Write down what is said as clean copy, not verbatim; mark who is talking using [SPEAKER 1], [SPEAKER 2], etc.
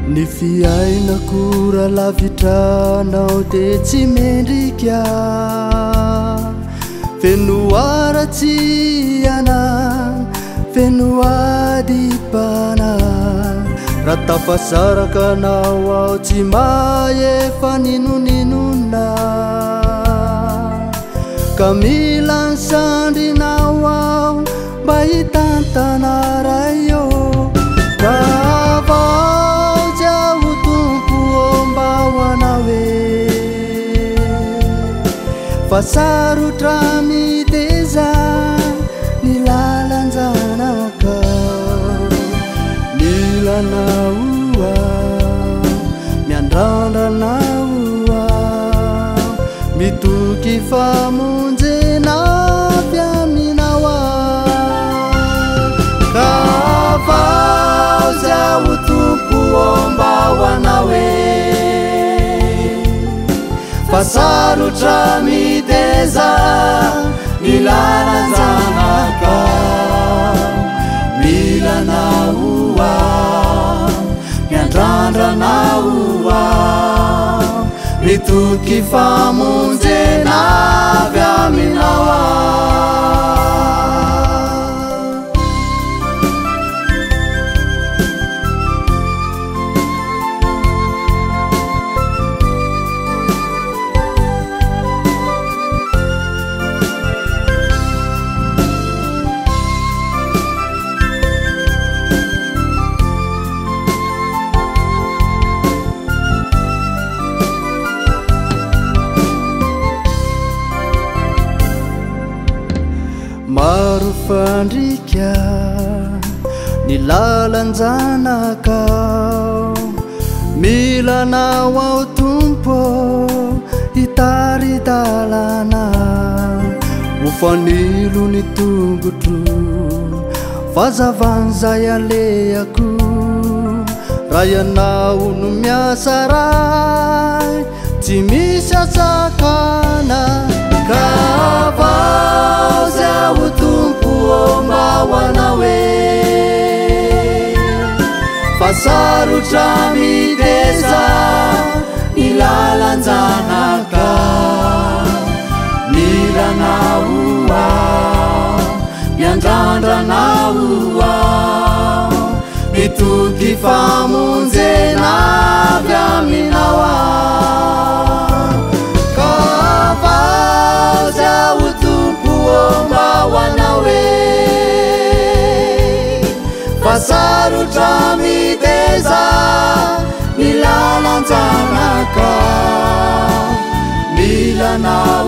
[SPEAKER 1] Ny fiainako raha lavitranao dia tsy mendrika, feno aratsiana, feno adipana. Raha tafasaraka anao aho tsy maefa ninoninona, ka mila nisandrinao aho mba hitantana ray eo. Fa sarotra miteza ny lalan-janakao, milanao aho, miandrandrana aho, mitoky famonjena avy aminao aho. Ka vao zay ho tompo mba hoanao fa sarotra miteza ny lalan-janakao, milanao aho, miandrandrana aho, mitoky famonjena avy aminao aho. Maro fandrika ny lalan-janakao, milanao aho tompo hitari-dalana. Ho fanilo ny tongotro fazavan'izay alehako, raha ianao no miasa ray tsy misy atsakana. Ka vao zay ho tompo mba hoanao fa sarotra miteza ny lalan-janakao, milanao aho, miandrandrana aho, mitoky famonjena avy aminao aho. Fa sarotra miteza ny lalan-janakao, milanao